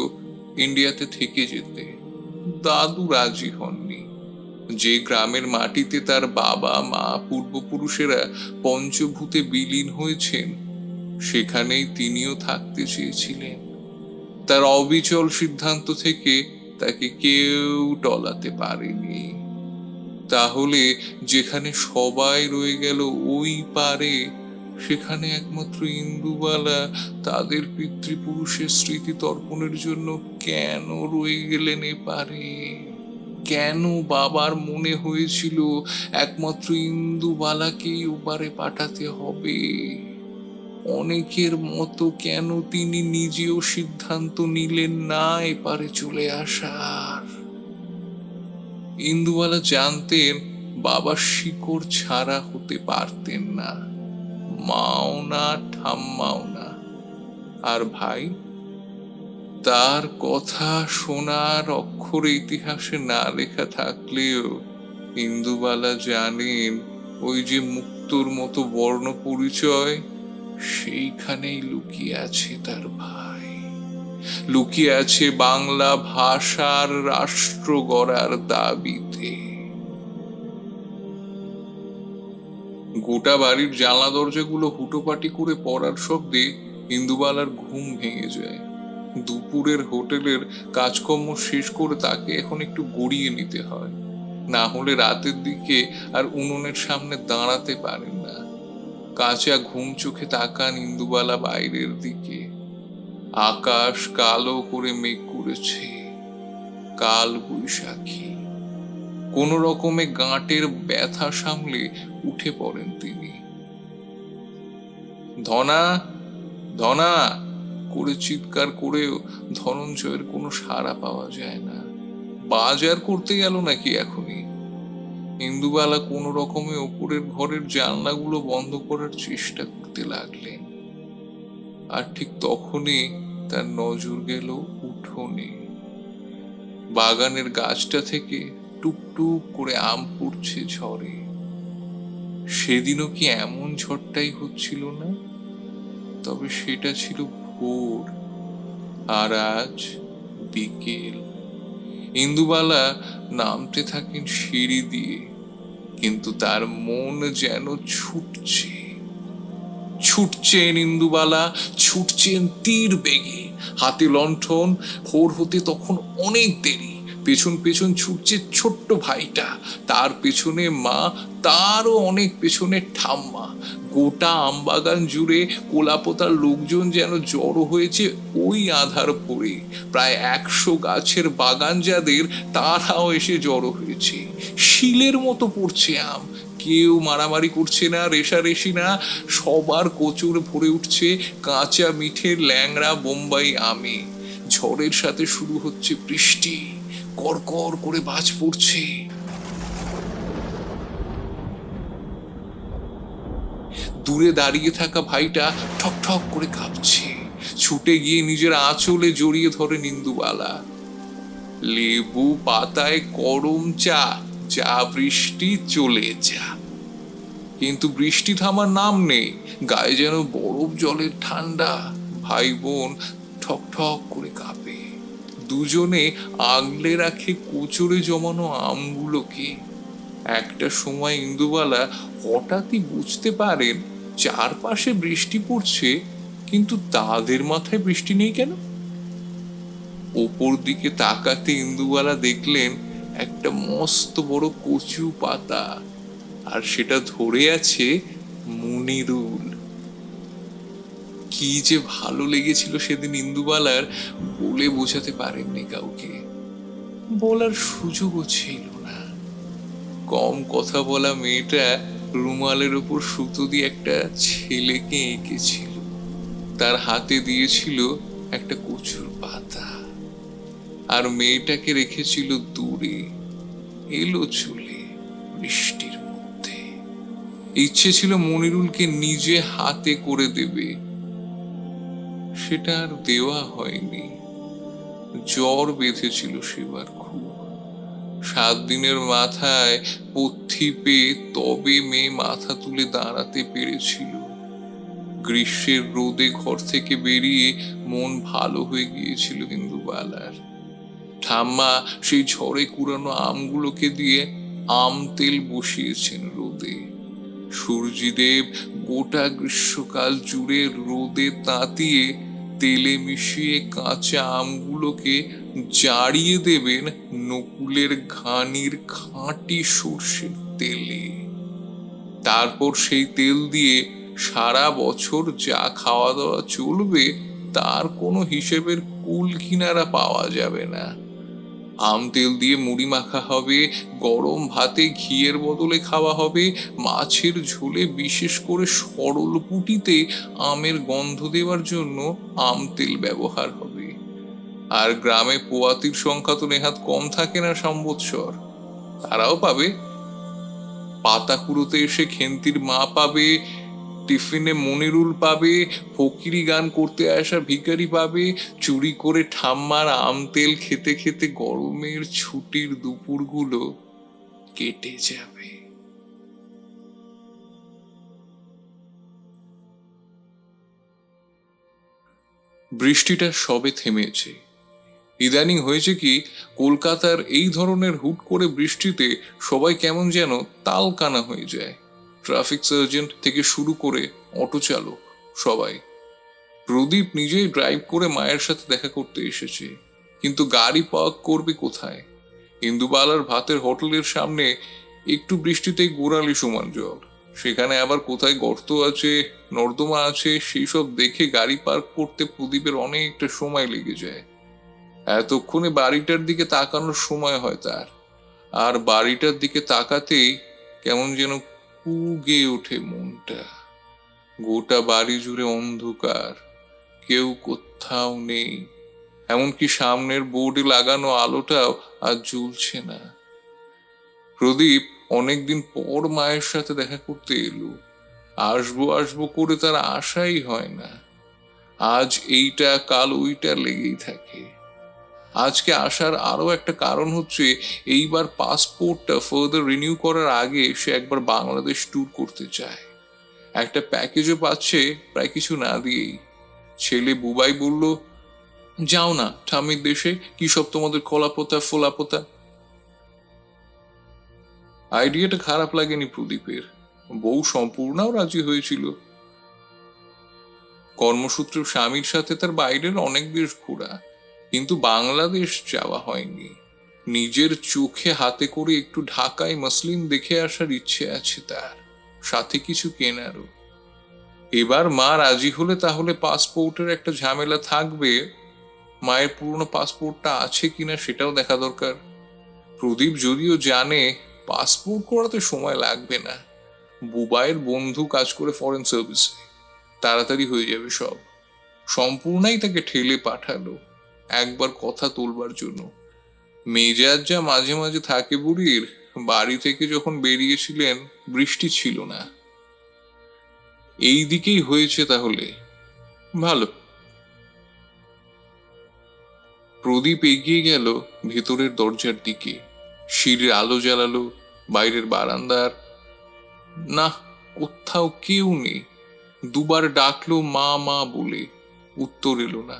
ইন্ডিয়াতে থেকে যেতে। দাদু রাজি হননি। যে গ্রামের মাটিতে তার বাবা মা পূর্বপুরুষেরা পঞ্চভূতে বিলীন হয়েছেন, সেখানেই তিনিও থাকতে চেয়েছিলেন। তার অবিচল সিদ্ধান্ত থেকে তাকে কেউ টলাতে পারেনি। তাহলে যেখানে সবাই রয়ে গেল ওই পারে, সেখানে একমাত্র ইন্দুবালা তাদের পিতৃপুরুষের স্মৃতি তর্পণের জন্য কেন রয়ে গেলেন এপারে? কেন বাবার মনে হয়েছিল একমাত্র ইন্দুবালাকেই ওপারে পাঠাতে হবে? অনেকের মতো কেন তিনি নিজেও সিদ্ধান্ত নিলেন না এপারে চলে আসার? ইন্দুবালা জানতেন বাবা শিকড় ছাড়া হতে পারতেন না, মাও না ঠাম্মাও না। আর ভাই, তার কথা শোনার অক্ষরে ইতিহাসে না লেখা থাকলেও ইন্দুবালা জানেন ওই যে মুক্তোর মতো বর্ণ পরিচয়, সেইখানেই লুকিয়ে আছে তার ভাই, লুকিয়ে আছে বাংলা ভাষার রাষ্ট্র গড়ার দাবিতে। গোটা বাড়ির জানলা দরজাগুলো হুটোপাটি করে পড়ার শব্দে ইন্দুবালার ঘুম ভেঙে যায়। দুপুরের হোটেলের কাজকর্ম শেষ করে তাকে এখন একটু গড়িয়ে নিতে হয়, না হলে রাতের দিকে আর উনুনের সামনে দাঁড়াতে পারেন না। কাঁচা ঘুম চোখে তাকান ইন্দুবালা বাইরের দিকে। আকাশ কালো করে মেঘ করেছে, কাল বৈশাখী। কোন রকমে গাঁটের ব্যথা সামলে উঠে পড়েন তিনি। ধনা, ধনা করে চিৎকার করেও ধনঞ্জয়ের কোনো সাড়া পাওয়া যায় না। বাজার করতে গেল নাকি এখনই? ইন্দুবালা কোন রকমে ওপরের ঘরের জানলাগুলো বন্ধ করার চেষ্টা করতে লাগলেন। আর ঠিক তখনই তার নজর গেল উঠোনে। বাগানের গাছটা থেকে টুকটুক করে আম পড়ছে ঝড়ে। সেদিনও কি এমন ঝড়টাই হচ্ছিল না? তবে সেটা ছিল ভোর, আর আজ বিকেল। ইন্দুবালা নামতে থাকেন সিঁড়ি দিয়ে, কিন্তু তার মন যেন ছুটছে। ছুটছেন ইন্দুবালা, ছুটছেন তীর বেগে, হাতে লণ্ঠন। ভোর হতে তখন অনেক দেরি। পেছন পেছন ছুটছে ছোট্ট ভাইটা, তার পেছনে মা, তারও অনেক পেছনে ঠাম্মা। গোটা আমবাগান জুড়ে কোলাপোতার লোকজন যেন জড়ো হয়েছে ওই আধার পড়ে। প্রায় 100 গাছের বাগান যাদের, তারাও এসে জড়ো হয়েছে। শিলের মতো পড়ছে আম। কেউ মারামারি করছে না, রেশারেশি না, সবার কোচর ভরে উঠছে কাঁচা মিঠে ল্যাংড়া বোম্বাই আমে। ঝড়ের সাথে শুরু হচ্ছে বৃষ্টি, কড়কড় করে বাজ পড়ছে। দূরে দাঁড়িয়ে থাকা ভাইটা ঠক ঠক করে কাঁপছে। ছুটে গিয়ে নিজের আঁচলে জড়িয়ে ধরে ইন্দুবালা। লেবু পাতায় গরম চা, যা বৃষ্টি চলে যা। কিন্তু বৃষ্টি থামার নাম নেই, গায়ে যেন বরফ জলের ঠান্ডা। ভাই বোন ঠক ঠক করে কাঁপে। দুজনে আগলে রাখে কোচরে জমানো আমগুলোকে। একটা সময় ইন্দুবালা হঠাৎই বুঝতে পারেন চারপাশে বৃষ্টি পড়ছে, কিন্তু তাদের মাথায় বৃষ্টি নেই কেন? ওপর দিকে তাকাতে ইন্দুবালা দেখলেন একটা মস্ত বড় কচু পাতা, আর সেটা ধরে আছে মনিরুল। কি যে ভালো লেগেছিল সেদিন ইন্দুবালার, বলে বোঝাতে পারেননি কাউকে। বলার সুযোগও ছিল না। কম কথা বলা মেয়েটা রুমালের উপর সুতো দিয়ে একটা ছেলেকে এঁকেছিল, তার হাতে দিয়েছিল একটা কচুর পাতা, আর মেয়েটাকে রেখেছিল দূরে এলো চলে বৃষ্টির মধ্যে। ইচ্ছে ছিল মনিরুলকে নিজে হাতে করে দেবে, সেটা আর দেওয়া হয়নি। জ্বর বেঁধেছিল সেবার খুব। 7 দিনের মাথায় পথ্যি পেয়ে তবে মেয়ে মাথা তুলে দাঁড়াতে পেরেছিল। গ্রীষ্মের রোদে ঘর থেকে বেরিয়ে মন ভালো হয়ে গিয়েছিল ইন্দুবালার। ঠাম্মা সেই ঝড়ে কুড়ানো আমগুলোকে দিয়ে আম তেল বসিয়েছেন রোদে। সূর্যদেব গোটা গ্রীষ্মকাল জুড়ে রোদে তাতিয়ে তেলে মিশিয়ে কাঁচা আমগুলোকে জারিয়ে দেবেন নকুলের ঘানির খাঁটি সর্ষের তেলে। তারপর সেই তেল দিয়ে সারা বছর যা খাওয়া দাওয়া চলবে, তার কোনো হিসেবের কুল কিনারা পাওয়া যাবে না। আম তেল দিয়ে মুড়ি মাখা হবে, গরম ভাতে ঘিয়ের বদলে খাওয়া হবে, মাছের ঝোলে বিশেষ করে সরল পুঁটিতে আমের গন্ধ দেওয়ার জন্য আম তেল ব্যবহার হবে। আর গ্রামে পোয়াতির সংখ্যা তো নেহাত কম থাকে না সম্বৎসর, তারাও পাবে। পাতা কুড়োতে এসে খেন্তির মা পাবে, টিফিনে মনিরুল পাবে, ফকিরি গান করতে আসা ভিখারি পাবে, চুরি করে ঠাম্মার আম তেল খেতে খেতে গরমের ছুটির দুপুরগুলো কেটে যাবে। বৃষ্টিটা সবে থেমেছে। ইদানিং হয়েছে কি, কলকাতার এই ধরনের হুট করে বৃষ্টিতে সবাই কেমন যেন তাল কানা হয়ে যায়। ট্রাফিক সার্জেন্ট থেকে শুরু করে অটো চালক সবাই। প্রদীপ নিজেই ড্রাইভ করে মায়ের সাথে দেখা করতে এসেছে, কিন্তু গাড়ি পার্ক করবে কোথায়? ইন্দুবালার ভাতের হোটেলের সামনে একটু বৃষ্টিতেই গোড়ালি সমান জল। সেখানে আবার কোথায় গর্ত আছে, নর্দমা আছে, সেই সব দেখে গাড়ি পার্ক করতে প্রদীপের অনেকটা সময় লেগে যায়। এতক্ষণে বাড়িটার দিকে তাকানোর সময় হয় তার, আর বাড়িটার দিকে তাকাতেই কেমন যেন কুগে ওঠে মনটা। গোটা বাড়ি জুড়ে অন্ধকার, কেউ কোথাও নেই, এমনকি সামনের বোর্ডে লাগানো আলোটাও আর জ্বলছে না। প্রদীপ অনেকদিন পর মায়ের সাথে দেখা করতে এলো। আসবো আসবো করে তার আশাই হয় না। আজ এইটা কাল ওইটা লেগেই থাকে। আজকে আসার আরো একটা কারণ হচ্ছে, এইবার পাসপোর্টটা ফার্দার রিনিউ করার আগে সে একবার বাংলাদেশ ট্যুর করতে চায়। একটা প্যাকেজও পাচ্ছে প্রায় কিছু না দিয়েই। ছেলে বুবাই বলল, যাও না ঠাম্মির দেশে, কি সব তোমাদের কলাপোতা ফোলাপোতা। আইডিয়াটা খারাপ লাগেনি প্রদীপের। বউ সম্পূর্ণও রাজি হয়েছিল। কর্মসূত্রে স্বামীর সাথে তার বাইরের অনেক দেশ ঘোরা, কিন্তু বাংলাদেশ যাওয়া হয়নি। নিজের চোখে হাতে করে একটু ঢাকায় মসলিন দেখে আসার ইচ্ছে আছে তার, সাথে কিছু কেনারও। এবার মা রাজি হলে তাহলে পাসপোর্টের একটা ঝামেলা থাকবে। মায়ের পুরনো পাসপোর্টটা আছে কিনা সেটাও দেখা দরকার। প্রদীপ যদিও জানে পাসপোর্ট করাতে সময় লাগবে না, বুবাইয়ের বন্ধু কাজ করে ফরেন সার্ভিসে, তাড়াতাড়ি হয়ে যাবে সব। সম্পূর্ণই তাকে ঠেলে পাঠালো একবার কথা তুলবার জন্য। মেজাজ যা মাঝে মাঝে থাকে বুড়ির, বাড়ি থেকে যখন বেরিয়েছিলেন বৃষ্টি ছিল না। এই দিকেই হয়েছে তাহলে, ভালো। প্রদীপ এগিয়ে গেল ভেতরের দরজার দিকে। সিঁড়ির আলো জ্বালালো, বাইরের বারান্দার। না, কোথাও কেউ নেই। দুবার ডাকলো মা মা বলে, উত্তর এলো না।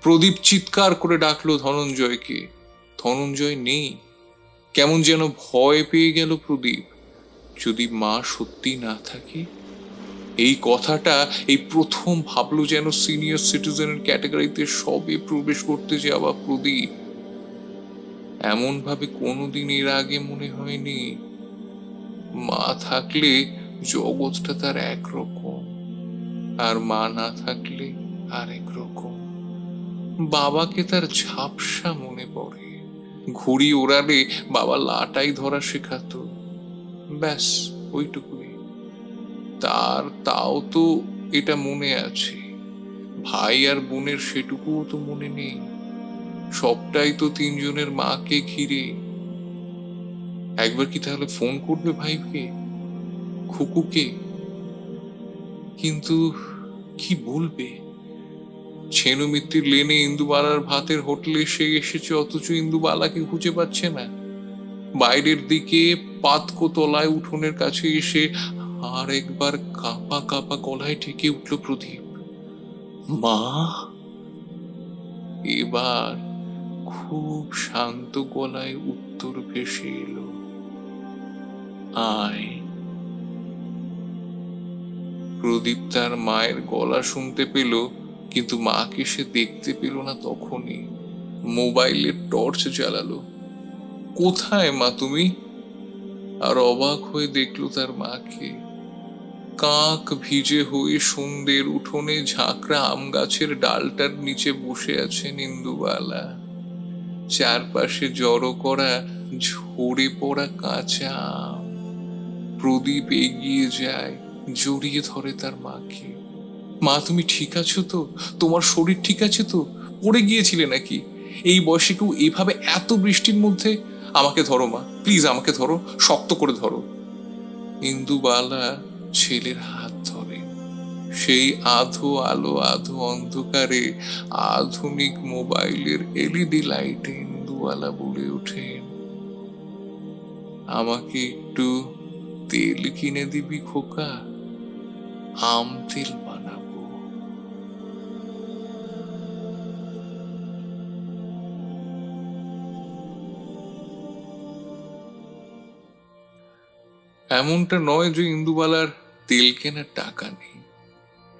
প্রদীপ চিৎকার করে ডাকলো ধনঞ্জয়কে। ধনঞ্জয় নেই। কেমন যেন ভয় পেয়ে গেল প্রদীপ। যদি মা সত্যি না থাকে? এই কথাটা এই প্রথম ভাবলো যেন সিনিয়র সিটিজেনের ক্যাটাগরিতে সবে প্রবেশ করতে যাওয়া প্রদীপ। এমন ভাবে কোনোদিন এর আগে মনে হয়নি। মা থাকলে জগৎটা তার একরকম, আর মা না থাকলে আরেক রকম। বাবাকে তার ঝাপসা মনে পড়ে। ঘুড়ি ওড়ালে বাবা লাটাই ধরা শেখাতো, ব্যাস ওইটুকুই। তাও তো এটা মনে আছে। ভাই আর বোনের সেটুকুও তো মনে নেই। সবটাই তো তিনজনের মাকে ঘিরে। একবার কি তাহলে ফোন করবে ভাইকে, খুকুকে? কিন্তু কি বলবে? ছেনু মিত্তির লেনে ইন্দুবালার ভাতের হোটেলে সে এসেছে, অথচ ইন্দুবালাকে খুঁজে পাচ্ছে না। বাইরের দিকে পাতকো তলায় উঠোনের কাছে এসে আর একবার কাঁপা কাঁপা গলায় ঠেকে উঠল প্রদীপ, মা। এবার খুব শান্ত গলায় উত্তর ভেসে এলো, আয়। প্রদীপ তার মায়ের গলা শুনতে পেল, কিন্তু মাকে সে দেখতে পেল না। তখনই মোবাইলের টর্চ জ্বালালো। কোথায় মা তুমি? আর অবাক হয়ে দেখলো তার মাকে। কাক ভিজে হয়ে সন্ধ্যের উঠোনে ঝাঁকড়া আম গাছের ডালটার নিচে বসে আছেন ইন্দুবালা। চারপাশে জড়ো করা ঝরে পড়া কাঁচা আম। প্রদীপ এগিয়ে যায়, জড়িয়ে ধরে তার মাকে। মা তুমি ঠিক আছো তো? তোমার শরীর ঠিক আছে তো? পড়ে গিয়েছিলে নাকি? এই বয়সে কেউ এইভাবে এত বৃষ্টির মধ্যে? আমাকে ধরো মা, প্লিজ আমাকে ধরো, শক্ত করে ধরো। ইন্দুবালা ছেলের হাত ধরে। সেই আধো আলো আধো অন্ধকারে আধুনিক মোবাইলের এলইডি লাইটে ইন্দুবালা বলে ওঠেন, আমাকে একটু তেল কিনে দিবি খোকা, আম তেল বানাবো। এমনটা নয় যে ইন্দুবালার তেল কেনার টাকা নেই,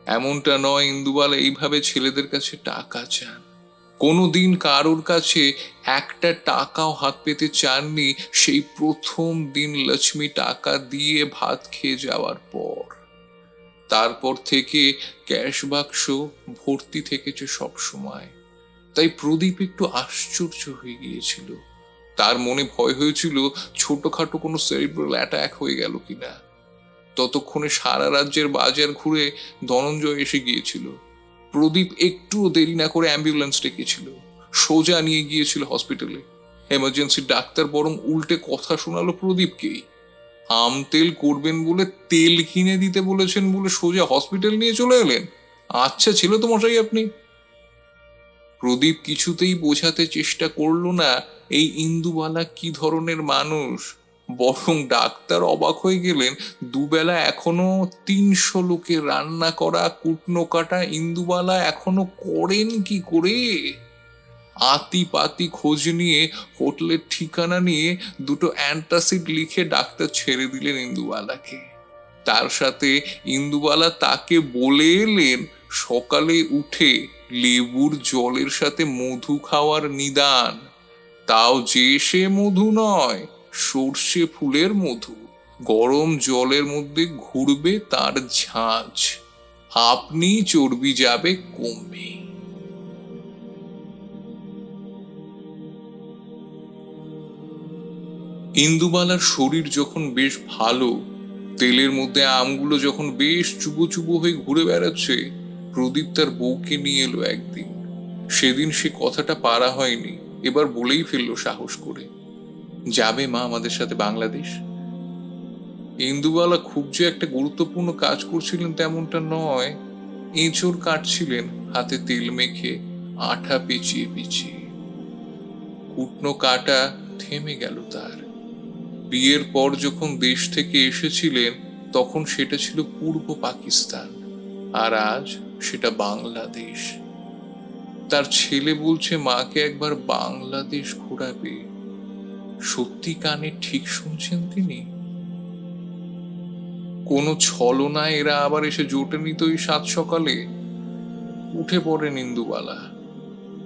এমনটা নয় ইন্দুবালা এইভাবে ছেলেদের কাছে টাকা চান। কোনোদিন কারোর কাছে একটা টাকাও হাত পেতে চাননি সেই প্রথম দিন লক্ষ্মী টাকা দিয়ে ভাত খেয়ে যাওয়ার পর। তারপর থেকে ক্যাশ বাক্স ভর্তি থেকেছে সব সময়। তাই প্রদীপ একটু আশ্চর্য হয়ে গিয়েছিল। তার মনে ভয় হয়েছিল ছোটখাটো কোনো সেরিব্রাল অ্যাটাক হয়ে গেল কিনা। ততক্ষণে সারা রাজ্যের বাজার ঘুরে ধনঞ্জয় এসে গিয়েছিল। প্রদীপ একটুও দেরি না করে অ্যাম্বুলেন্স ডেকেছিল, সোজা নিয়ে গিয়েছিল হসপিটালে। এমার্জেন্সি ডাক্তার বরং উল্টে কথা শোনালো প্রদীপকেই। আম তেল করবেন বলে তেল কিনে দিতে বলেছেন বলে সোজা হসপিটাল নিয়ে চলে এলেন। আচ্ছা ছিল তো মশাই আপনি। প্রদীপ কিছুতেই বোঝাতে চেষ্টা করলো না এই ইন্দুবালা কি ধরনের মানুষ, বরং ডাক্তার অবাক হয়ে গেলেন দুবেলা এখনো 300 লোকের রান্না করা কুটনো কাটা ইন্দুবালা এখনো করেন কি করে। আতি পাতি খোঁজ নিয়ে হোটেলের ঠিকানা নিয়ে দুটো অ্যান্টাসিড লিখে ডাক্তার ছেড়ে দিলেন ইন্দুবালাকে। তার সাথে ইন্দুবালা তাকে বলে এলেন সকালে উঠে লেবুর জলের সাথে মধু খাওয়ার নিদান, তাও যে সে মধু নয়, সর্ষে ফুলের মধু। গরম জলের মধ্যে ঘুরবে তার ঝাঁঝ, আপনি চর্বি যাবে কমে। ইন্দুবালার শরীর যখন বেশ ভালো, তেলের মধ্যে আমগুলো যখন বেশ চুবো চুবো হয়ে ঘুরে বেড়াচ্ছে, প্রদীপ তার বউকে নিয়ে এলো একদিন। সেদিন সে কথাটা পারা হয়নি, এবার বলেই ফেললো সাহস করে, যাবে মা আমাদের সাথে বাংলাদেশ। ইন্দুবালা খুব যে একটা গুরুত্বপূর্ণ কাজ করছিলেন তেমনটা নয়, এঁচড় কাটছিলেন হাতে তেল মেখে আঠা পেঁচিয়ে পেঁচিয়ে। কুটনো কাটা থেমে গেল তার। বিয়ের পর যখন দেশ থেকে এসেছিলেন তখন সেটা ছিল পূর্ব পাকিস্তান, আর আজ সেটা বাংলাদেশ। তার ছেলে বলছে মাকে একবার বাংলাদেশ ঘোরাবে। সত্যি কানে ঠিক শুনছেন তিনি? কোনো ছলনায় এরা আবার এসে জোটেনি তো এই সাত সকালে। উঠে পড়েন ইন্দুবালা,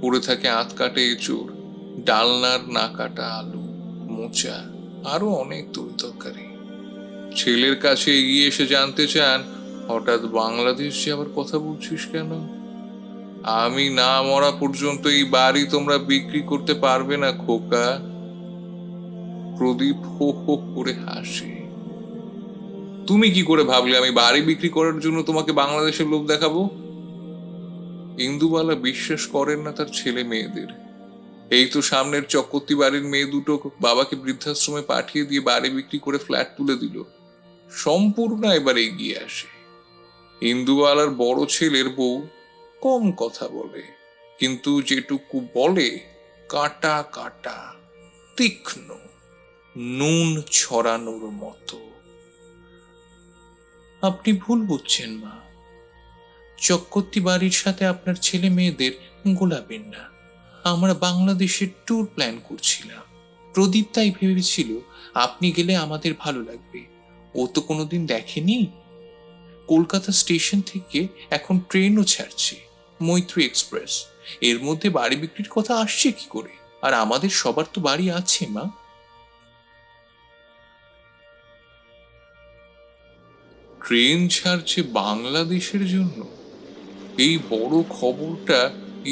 পড়ে থাকে আধ কাটে এঁচড়, ডালনার না কাটা আলু, মোচা, আরো অনেক তরি তরকারি। ছেলের কাছে এগিয়ে এসে জানতে চান, হঠাৎ বাংলাদেশ যাওয়ার কথা বলছিস কেন? আমি না মরা পর্যন্ত এই বাড়ি তোমরা বিক্রি করতে পারবে না খোকা। প্রদীপ হো হো করে হাসে। তুমি কি করে ভাবলে আমি বাড়ি বিক্রি করার জন্য তোমাকে বাংলাদেশের লোভ দেখাবো? ইন্দুবালা বিশ্বাস করেন না তার ছেলে মেয়েদের। এই তো সামনের চক্রবর্তী বাড়ির মেয়ে দুটো বাবাকে বৃদ্ধাশ্রমে পাঠিয়ে দিয়ে বাড়ি বিক্রি করে ফ্ল্যাট তুলে দিল। সম্পূর্ণ এবার এগিয়ে আসে। ইন্দুবালার বড় ছেলের বউ কম কথা বলে, কিন্তু যেটুকু বলে কাটা কাটা, তীক্ষ্ণ, নুন ছড়ানোর মতো। আপনি ভুল বুঝছেন মা, চক্রবর্তী বাড়ির সাথে আপনার ছেলে মেয়েদের গোলাবেন না। আমরা বাংলাদেশের ট্যুর প্ল্যান করছিলাম। প্রদীপ তাই ভেবেছিল আপনি গেলে আমাদের ভালো লাগবে। ও তো কোনোদিন দেখেনি। কলকাতা স্টেশন থেকে এখন ট্রেনও ছাড়ছে, মৈত্রী এক্সপ্রেস। এর মধ্যে বাড়ি বিক্রির কথা আসছে কি করে? আর আমাদের সবার তো বাড়ি আছে মা। ট্রেন ছাড়ছে বাংলাদেশের জন্য? এই বড় খবরটা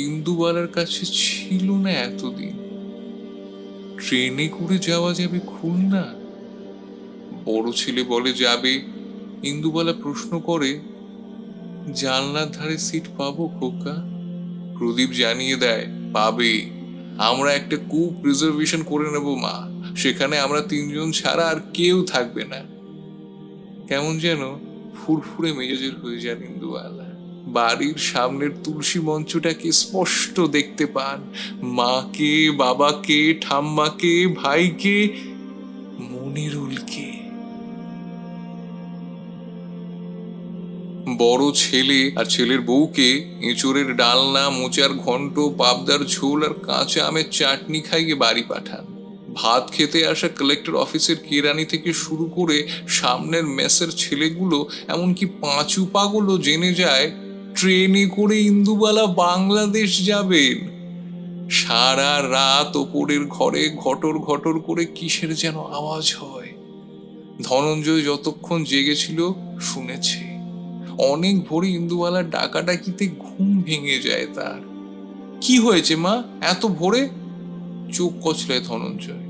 ইন্দুবালার কাছে ছিল না এতদিন। ট্রেনে করে যাওয়া যাবে খুলনা? বড় ছেলে বলে যাবে। ইন্দুবালা প্রশ্ন করে, জানলার ধারে সিট পাবো খোকা? প্রদীপ জানিয়ে দেয়, পাবে। আমরা একটা কুপ রিজার্ভেশন করে নেব মা, সেখানে আমরা তিনজন ছাড়া আর কেউ থাকবে না। কেমন যেন ফুরফুরে মেজাজের হয়ে যান ইন্দুবালা। বাড়ির সামনের তুলসী মঞ্চটাকে স্পষ্ট দেখতে পান, মাকে, বাবাকে, ঠাম্মাকে, ভাইকে, মনিরুলকে। বড় ছেলে আর ছেলের বউকে এঁচোড়ের ডালনা, মোচার ঘন্ট, পাবদার ঝোল আর কাঁচা আমের চাটনি খাইয়ে বাড়ি পাঠান। ভাত খেতে আসা কালেক্টর অফিসের কেরানি থেকে শুরু করে সামনের মেসের ছেলেগুলো, এমনকি পাঁচু পাগলও জেনে যায় ট্রেনে করে ইন্দুবালা বাংলাদেশ যাবেন। সারা রাত ওপরের ঘরে ঘটর ঘটর করে কিসের যেন আওয়াজ হয়। ধনঞ্জয় যতক্ষণ জেগেছিল শুনেছে। অনেক ভোরে ইন্দুবালার ডাকাডাকিতে ঘুম ভেঙে যায় তার। কি হয়েছে মা, এত ভোরে? চোখ কচলায় ধনঞ্জয়।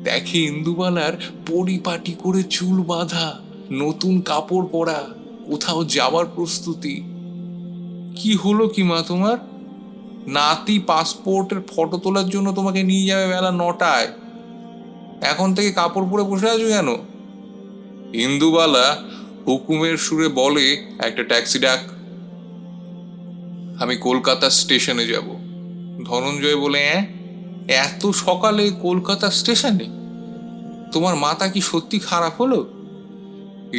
দেখে ইন্দুবালার পরিপাটি করে চুল বাঁধা, নতুন কাপড় পরা, কোথাও যাবার প্রস্তুতি। কি হলো কি মা তোমার? নাতি পাসপোর্টের ফটো তোলার জন্য তোমাকে নিয়ে যাবে বেলা 9টায়। এখন থেকে কাপড় পরে বসে আছো কেন? ইন্দুবালা হুকুমের সুরে বলে, একটা ট্যাক্সি ডাক, আমি কলকাতা স্টেশনে যাব। ধনঞ্জয় বলে, এত সকালে কলকাতা স্টেশনে? তোমার মাথা কি সত্যি খারাপ হলো?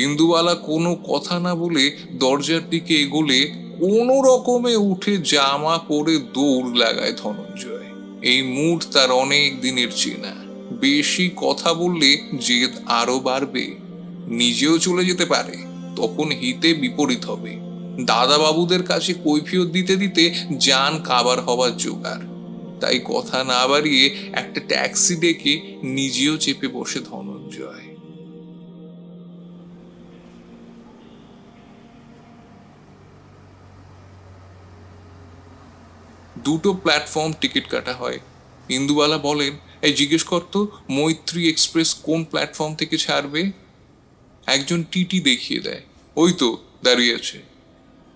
ইন্দুবালা কোনো কথা না বলে দরজার দিকে এগোলে কোনো রকমে উঠে জামা পরে দৌড় লাগায় ধনঞ্জয়। এই মুড তার অনেক দিনের চেনা। বেশি কথা বললে জেদ আরো বাড়বে, নিজেও চলে যেতে পারে, তখন হিতে বিপরীত হবে। দাদা বাবুদের কাছে কৈফিয়ত দিতে দিতে জান কাবার হবার জোগাড়। তাই কথা না বাড়িয়ে একটা ট্যাক্সি ডেকে নিজেও চেপে বসে ধনঞ্জয়। দুটো প্ল্যাটফর্ম টিকিট কাটা হয়। ইন্দুবালা বলেন, এই জিজ্ঞেস করতো মৈত্রী এক্সপ্রেস কোন প্ল্যাটফর্ম থেকে ছাড়বে। একজন টিটি দেখিয়ে দেয়, ওই তো দাঁড়িয়ে আছে।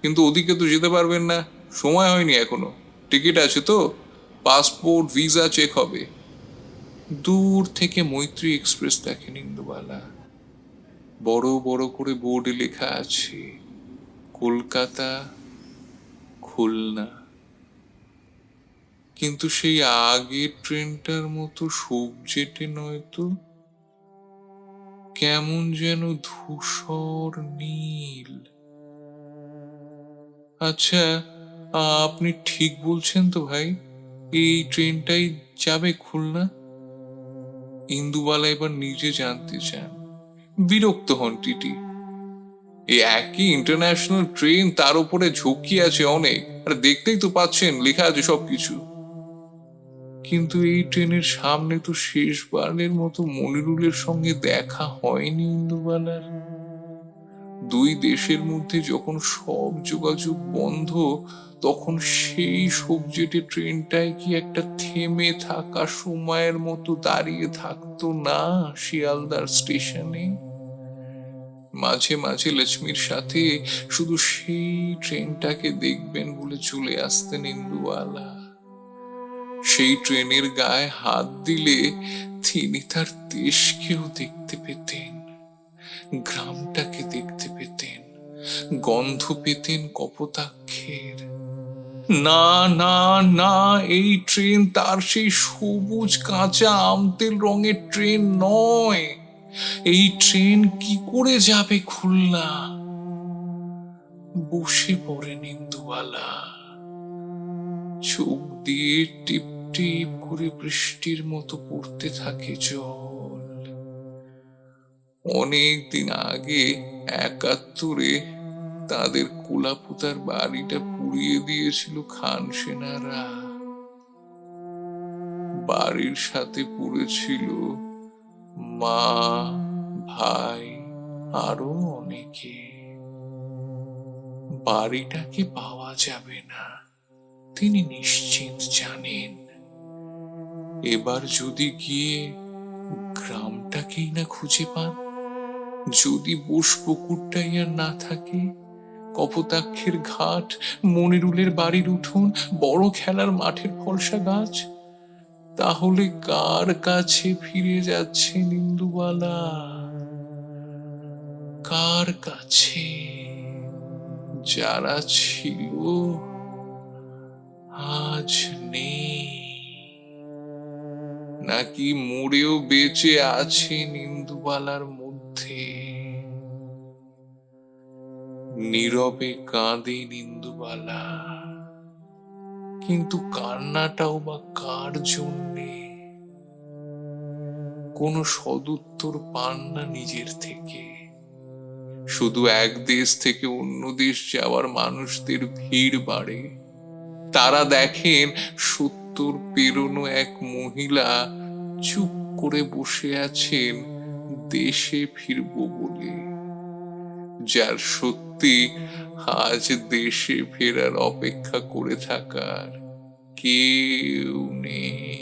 কিন্তু ওদিকে তো যেতে পারবেন না, সময় হয়নি এখনো। টিকিট আছে তো, পাসপোর্ট ভিসা চেক হবে। দূর থেকে মৈত্রী এক্সপ্রেস দেখেন ইন্দুবালা। বড় বড় করে বোর্ডে লেখা আছে কলকাতা, খুলনা। কিন্তু সেই আগের ট্রেনটার মতো সবজেটে নয় তো, কেমন যেন ধূসর নীল। আচ্ছা, আপনি ঠিক বলছেন তো ভাই? এই ট্রেনটাই যাবে খুলনা? ইন্দুবালা এবার নিজে জানতে চান। বিরক্ত হন টিটি। এই একই ইন্টারন্যাশনাল ট্রেন, তার উপরে ঝুঁকি আছে অনেক, আর দেখতেই তো পাচ্ছেন লেখা আছে সবকিছু। কিন্তু এই ট্রেনের সামনে তো শেষবারের মতো মনিরুলের সঙ্গে দেখা হয়নি ইন্দুবালার। দুই দেশের মধ্যে যখন সব যোগাযোগ বন্ধ, তখন সেই সবজেটে ট্রেনটাই কি একটা থেমে থাকা সময়ের মতো দাঁড়িয়ে থাকতো না শিয়ালদার স্টেশনে? মাঝে মাঝে লক্ষ্মীর সাথে শুধু সেই ট্রেনটাকে দেখবেন বলে চলে আসতেন ইন্দুবালা। সেই ট্রেনের গায়ে হাত দিলে তিনি তার দেশকেও দেখতে পেতেন, গ্রামটাকে দেখতে পেতেন, গন্ধ পেতেন কপোতাক্ষের। না না না, এই ট্রেন তার সেই সবুজ কাঁচা আমতেল রঙের ট্রেন নয়। এই ট্রেন কি করে যাবে খুলনা? বসে পড়েন ইন্দুবালা। চোখ দিয়ে টিপ টিপ করে বৃষ্টির মতো পড়তে থাকে জল। অনেক দিন আগে 71-এ তাদের কোলাপুতার বাড়িটা পুড়িয়ে দিয়েছিল খান সেনারা। বাড়ির সাথে পুড়েছিল মা, ভাই, আরো অনেকে। বাড়িটাকে পাওয়া যাবে না, তিনি নিশ্চিত জানেন। এবার যদি গিয়ে গ্রামটাকেই না খুঁজে পান, যদি বোসপুকুরটাই আর না থাকে, কপোতাক্ষের ঘাট, মনিরুলের বাড়ির উঠোন, বড় খেলার মাঠের ফলসা গাছ, তাহলে কার কাছে ফিরে যাচ্ছেন ইন্দুবালা? কার কাছে? যারা ছিল আজ নেই, নাকি মরেও বেঁচে আছেন ইন্দুবালার মধ্যে? নীরবে কাঁদেন ইন্দুবালা, কিন্তু কান্নাটাও বা কার জন্যে? কোনো সদুত্তর পান না নিজের থেকে। শুধু এক দেশ থেকে অন্য দেশ যাওয়ার মানুষদের ভিড় বাড়ে। তারা দেখেন 70 পেরোনো এক মহিলা চুপ করে বসে আছেন দেশে ফিরবো বলে, যার সত্যি আজ দেশে ফেরার অপেক্ষা করে থাকার কেউ নেই।